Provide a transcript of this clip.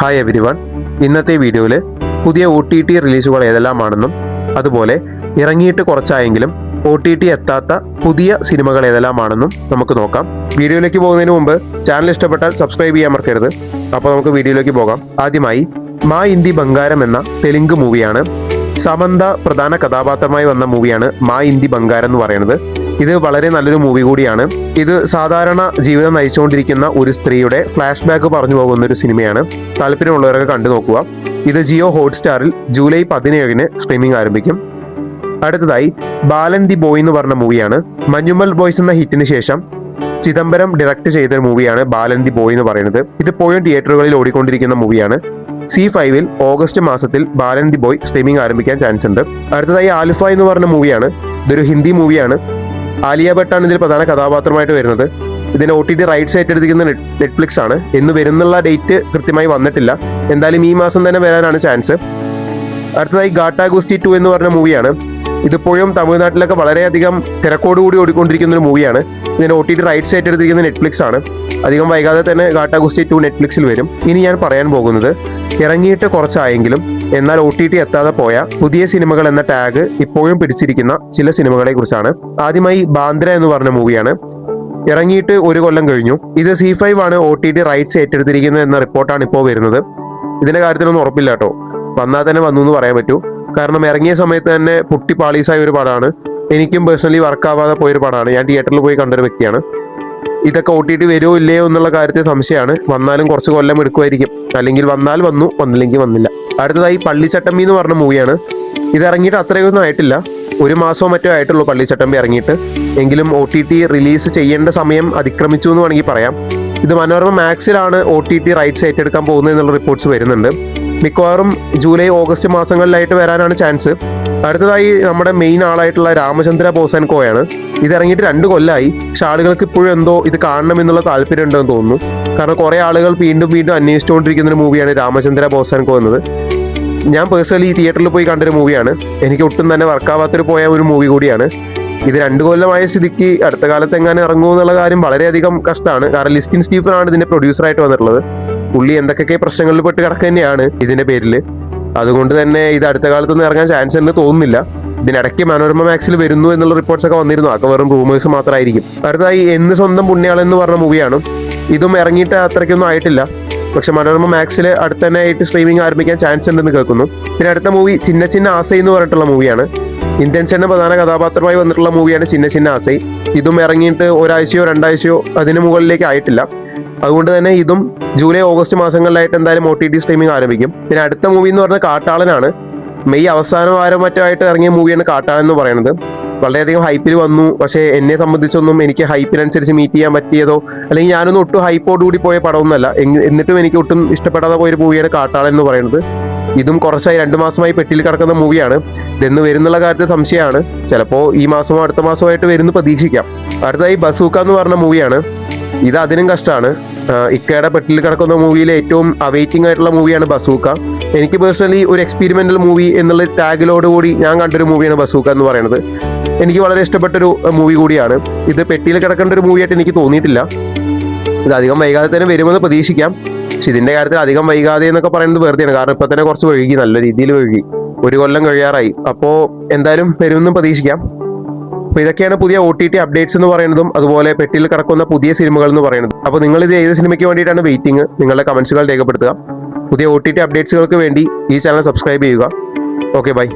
Hi everyone. ഇന്നത്തെ വീഡിയോയിൽ പുതിയ OTT റിലീസുകൾ ഏതെല്ലാമാണെന്നും അതുപോലെ ഇറങ്ങിയിട്ട് കുറച്ചായെങ്കിലും OTT എത്താത്ത പുതിയ സിനിമകൾ ഏതെല്ലാമാണെന്നും നമുക്ക് നോക്കാം. വീഡിയോയിലേക്ക് പോകുന്നതിന് മുമ്പ് ചാനൽ ഇഷ്ടപ്പെട്ടാൽ സബ്സ്ക്രൈബ് ചെയ്യാൻ മറക്കരുത്. അപ്പോൾ നമുക്ക് വീഡിയോയിലേക്ക് പോകാം. ആദ്യമായി മാ ഇന്ദി ബംഗാരം എന്ന തെലുങ്ക് മൂവിയാണ്. സമന്ത പ്രധാന കഥാപാത്രമായി വന്ന മൂവിയാണ് മാ ഇന്ദി ബംഗാരം എന്ന് പറയുന്നത്. ഇത് വളരെ നല്ലൊരു മൂവി കൂടിയാണ്. ഇത് സാധാരണ ജീവിതം നയിച്ചുകൊണ്ടിരിക്കുന്ന ഒരു സ്ത്രീയുടെ ഫ്ലാഷ് ബാക്ക് പറഞ്ഞു പോകുന്ന ഒരു സിനിമയാണ്. താല്പര്യമുള്ളവരൊക്കെ കണ്ടു നോക്കുക. ഇത് ജിയോ ഹോട്ട്സ്റ്റാറിൽ ജൂലൈ 17 സ്ട്രീമിംഗ് ആരംഭിക്കും. അടുത്തതായി ബാലൻ ദി ബോയ് എന്ന് പറഞ്ഞ മൂവിയാണ്. മഞ്ഞുമൽ ബോയ്സ് എന്ന ഹിറ്റിന് ശേഷം ചിദംബരം ഡയറക്ട് ചെയ്ത മൂവിയാണ് ബാലൻ ദി ബോയ് എന്ന് പറയുന്നത്. ഇത് ഇപ്പോഴും തിയേറ്ററുകളിൽ ഓടിക്കൊണ്ടിരിക്കുന്ന മൂവിയാണ്. C5 ഓഗസ്റ്റ് മാസത്തിൽ ബാലൻ ദി ബോയ് സ്ട്രീമിംഗ് ആരംഭിക്കാൻ ചാൻസ് ഉണ്ട്. അടുത്തതായി ആൽഫ എന്ന് പറഞ്ഞ മൂവിയാണ്. ഇതൊരു ഹിന്ദി മൂവിയാണ്. ആലിയ ഭട്ടാണ് ഇതിൽ പ്രധാന കഥാപാത്രമായിട്ട് വരുന്നത്. ഇതിന്റെ OTT റൈറ്റ്സ് ഏറ്റെടുത്തിരിക്കുന്ന നെറ്റ്ഫ്ലിക്സ് ആണ്. എന്ന് വരുന്നുള്ള ഡേറ്റ് കൃത്യമായി വന്നിട്ടില്ല. എന്തായാലും ഈ മാസം തന്നെ വരാനാണ് ചാൻസ്. അടുത്തതായി ഗാട്ടാ ഗുസ്തി 2 എന്ന് പറഞ്ഞ മൂവിയാണ്. ഇതിപ്പോഴും തമിഴ്നാട്ടിലൊക്കെ വളരെയധികം തിരക്കോടുകൂടി ഓടിക്കൊണ്ടിരിക്കുന്ന ഒരു മൂവിയാണ്. ഇതിന്റെ OTT റൈറ്റ്സ് ഏറ്റെടുത്തിരിക്കുന്ന നെറ്റ്ഫ്ലിക്സ് ആണ്. അധികം വൈകാതെ തന്നെ ഗാട്ടാ ഗുസ്തി 2 നെറ്റ്ഫ്ലിക്സിൽ വരും. ഇനി ഞാൻ പറയാൻ പോകുന്നത് ഇറങ്ങിയിട്ട് കുറച്ചായെങ്കിലും എന്നാൽ OTT എത്താതെ പോയ പുതിയ സിനിമകൾ എന്ന ടാഗ് ഇപ്പോഴും പിടിച്ചിരിക്കുന്ന ചില സിനിമകളെ കുറിച്ചാണ്. ആദ്യമായി ബാന്ദ്ര എന്ന് പറഞ്ഞ മൂവിയാണ്. ഇറങ്ങിയിട്ട് 1 കൊല്ലം കഴിഞ്ഞു. ഇത് C5 ആണ് OTT റൈറ്റ്സ് ഏറ്റെടുത്തിരിക്കുന്നത് എന്ന റിപ്പോർട്ടാണ് ഇപ്പോൾ വരുന്നത്. ഇതിന്റെ കാര്യത്തിലൊന്നും ഉറപ്പില്ല കേട്ടോ. വന്നാൽ തന്നെ വന്നു എന്ന് പറയാൻ പറ്റൂ. കാരണം ഇറങ്ങിയ സമയത്ത് തന്നെ പുട്ടി പാളീസായ ഒരു പടമാണ്. എനിക്കും പേഴ്സണലി വർക്കാവാതെ പോയൊരു പടമാണ്. ഞാൻ തിയേറ്ററിൽ പോയി കണ്ടൊരു വ്യക്തിയാണ്. ഇതൊക്കെ OTT വരുമോ ഇല്ലയോ എന്നുള്ള കാര്യത്തിൽ സംശയമാണ്. വന്നാലും കുറച്ച് കൊല്ലം എടുക്കുമായിരിക്കും. അല്ലെങ്കിൽ വന്നാൽ വന്നു, വന്നില്ലെങ്കിൽ വന്നില്ല. അടുത്തതായി പള്ളിച്ചട്ടമ്പി എന്ന് പറഞ്ഞ മൂവിയാണ്. ഇത് ഇറങ്ങിയിട്ട് അത്രയൊന്നും ആയിട്ടില്ല. 1 മാസമോ മറ്റോ ആയിട്ടുള്ളൂ പള്ളിച്ചട്ടമ്പി ഇറങ്ങിയിട്ട്. എങ്കിലും OTT റിലീസ് ചെയ്യേണ്ട സമയം അതിക്രമിച്ചു എന്ന് വേണമെങ്കിൽ പറയാം. ഇത് മനോരമ മാക്സിലാണ് OTT റൈറ്റ്സ് ഏറ്റെടുക്കാൻ പോകുന്നത് എന്നുള്ള റിപ്പോർട്ട്സ് വരുന്നുണ്ട്. മിക്കവാറും ജൂലൈ ഓഗസ്റ്റ് മാസങ്ങളിലായിട്ട് വരാനാണ് ചാൻസ്. അടുത്തതായി നമ്മുടെ മെയിൻ ആളായിട്ടുള്ള രാമചന്ദ്ര ബോസാൻകോയാണ്. ഇത് ഇറങ്ങിയിട്ട് 2 കൊല്ലമായി. പക്ഷെ ആളുകൾക്ക് ഇപ്പോഴും എന്തോ ഇത് കാണണം എന്നുള്ള താല്പര്യം ഉണ്ടെന്ന് തോന്നുന്നു. കാരണം കുറേ ആളുകൾ വീണ്ടും അന്വേഷിച്ചുകൊണ്ടിരിക്കുന്ന ഒരു മൂവിയാണ് രാമചന്ദ്ര ബോസാൻകോ എന്നത്. ഞാൻ പേഴ്സണലി തിയേറ്ററിൽ പോയി കണ്ടൊരു മൂവിയാണ്. എനിക്ക് ഒട്ടും തന്നെ വർക്കാവാത്തൊരു പോയ ഒരു മൂവി കൂടിയാണ്. ഇത് 2 കൊല്ലമായ സ്ഥിതിക്ക് അടുത്ത കാലത്ത് എങ്ങനെ ഇറങ്ങുമോ എന്നുള്ള കാര്യം വളരെയധികം കഷ്ടമാണ്. കാരണം ലിസ്റ്റിൻ സ്റ്റീഫനാണ് ഇതിന്റെ പ്രൊഡ്യൂസറായിട്ട് വന്നിട്ടുള്ളത്. പുള്ളി എന്തൊക്കെ പ്രശ്നങ്ങളിൽ പെട്ട് കിടക്കുക തന്നെയാണ് ഇതിന്റെ പേരിൽ. അതുകൊണ്ട് തന്നെ ഇത് അടുത്ത കാലത്തൊന്നും ഇറങ്ങാൻ ചാൻസ് ഉണ്ട് തോന്നുന്നില്ല. ഇതിനിടയ്ക്ക് മനോരമ മാക്സിൽ വരുന്നു എന്നുള്ള റിപ്പോർട്ട്സ് ഒക്കെ വന്നിരുന്നു. അതൊക്കെ വെറും റൂമേഴ്സ് മാത്രമായിരിക്കും. അടുത്തതായി എന്ന് സ്വന്തം പുണ്യാളൻ എന്ന് പറഞ്ഞ മൂവിയാണ്. ഇതും ഇറങ്ങിയിട്ട് അത്രയ്ക്കൊന്നും ആയിട്ടില്ല. പക്ഷെ മനോരമ മാക്സിൽ അടുത്ത് തന്നെ ആയിട്ട് സ്ട്രീമിംഗ് ആരംഭിക്കാൻ ചാൻസ് ഉണ്ടെന്ന് കേൾക്കുന്നു. പിന്നെ അടുത്ത മൂവി ചിന്ന ചിന്ന ആസൈ എന്ന് പറഞ്ഞിട്ടുള്ള മൂവിയാണ്. ഇന്ത്യൻ ചേട്ടൻ പ്രധാന കഥാപാത്രമായി വന്നിട്ടുള്ള മൂവിയാണ് ചിന്ന ചിന്ന ആസൈ. ഇതും ഇറങ്ങിയിട്ട് 1 ആഴ്ചയോ 2 ആഴ്ചയോ അതിന് മുകളിലേക്ക് ആയിട്ടില്ല. അതുകൊണ്ട് തന്നെ ഇതും ജൂലൈ ഓഗസ്റ്റ് മാസങ്ങളിലായിട്ട് എന്തായാലും OTT സ്ട്രീമിംഗ് ആരംഭിക്കും. പിന്നെ അടുത്ത മൂവി എന്ന് പറഞ്ഞാൽ കാട്ടാളനാണ്. മെയ് അവസാന വാരം മറ്റോ ആയിട്ട് ഇറങ്ങിയ മൂവിയാണ് കാട്ടാളൻ എന്ന് പറയുന്നത്. വളരെയധികം ഹൈപ്പിൽ വന്നു. പക്ഷേ എന്നെ സംബന്ധിച്ചൊന്നും എനിക്ക് ഹൈപ്പിനനുസരിച്ച് മീറ്റ് ചെയ്യാൻ പറ്റിയതോ അല്ലെങ്കിൽ ഞാനൊന്നും ഒട്ടും ഹൈപ്പോടുകൂടി പോയ പടമൊന്നുമല്ല. എന്നിട്ടും എനിക്ക് ഒട്ടും ഇഷ്ടപ്പെടാതെ പോയൊരു മൂവിയാണ് കാട്ടാളൻ എന്ന് പറയുന്നത്. ഇതും കുറച്ചായി 2 മാസമായി പെട്ടിയിൽ കിടക്കുന്ന മൂവിയാണ്. ഇതെന്ന് വരുന്നുള്ള കാര്യത്തിൽ സംശയമാണ്. ചിലപ്പോൾ ഈ മാസമോ അടുത്ത മാസമോ ആയിട്ട് വരുന്നു പ്രതീക്ഷിക്കാം. അടുത്തതായി ബസൂക്ക എന്ന് പറഞ്ഞ മൂവിയാണ്. ഇത് അതിനും കഷ്ടമാണ്. ഇക്കയുടെ പെട്ടിൽ കിടക്കുന്ന മൂവിയിലെ ഏറ്റവും അവൈറ്റിംഗ് ആയിട്ടുള്ള മൂവിയാണ് ബസൂക്ക. എനിക്ക് പേഴ്സണലി ഒരു എക്സ്പീരിമെന്റൽ മൂവി എന്നുള്ള ടാഗിലോട് കൂടി ഞാൻ കണ്ടൊരു മൂവിയാണ് ബസൂക്ക എന്ന് പറയുന്നത്. എനിക്ക് വളരെ ഇഷ്ടപ്പെട്ടൊരു മൂവി കൂടിയാണ്. ഇത് പെട്ടിയിൽ കിടക്കേണ്ട ഒരു മൂവിയായിട്ട് എനിക്ക് തോന്നിയിട്ടില്ല. ഇത് അധികം വൈകാതെ തന്നെ വരുമെന്ന് പ്രതീക്ഷിക്കാം. പക്ഷെ ഇതിന്റെ കാര്യത്തിൽ അധികം വൈകാതെ എന്നൊക്കെ പറയുന്നത് വെറുതെയാണ്. കാരണം ഇപ്പൊ തന്നെ കുറച്ച് വഴുകി, നല്ല രീതിയിൽ വഴുകി. 1 കൊല്ലം കഴിയാറായി. അപ്പോൾ എന്തായാലും വരുമെന്നും പ്രതീക്ഷിക്കാം. അപ്പോൾ ഇതൊക്കെയാണ് പുതിയ OTT അപ്ഡേറ്റ്സ് എന്ന് പറയുന്നതും അതുപോലെ പെട്ടിയിൽ കിടക്കുന്ന പുതിയ സിനിമകൾ എന്ന് പറയുന്നത്. അപ്പോൾ നിങ്ങൾ ഇത് ഏത് സിനിമയ്ക്ക് വേണ്ടിയിട്ടാണ് വെയിറ്റിംഗ്? നിങ്ങളുടെ കമന്റ്സുകൾ രേഖപ്പെടുത്തുക. പുതിയ OTT അപ്ഡേറ്റ്സുകൾക്ക് വേണ്ടി ഈ ചാനൽ സബ്സ്ക്രൈബ് ചെയ്യുക. Okay, by.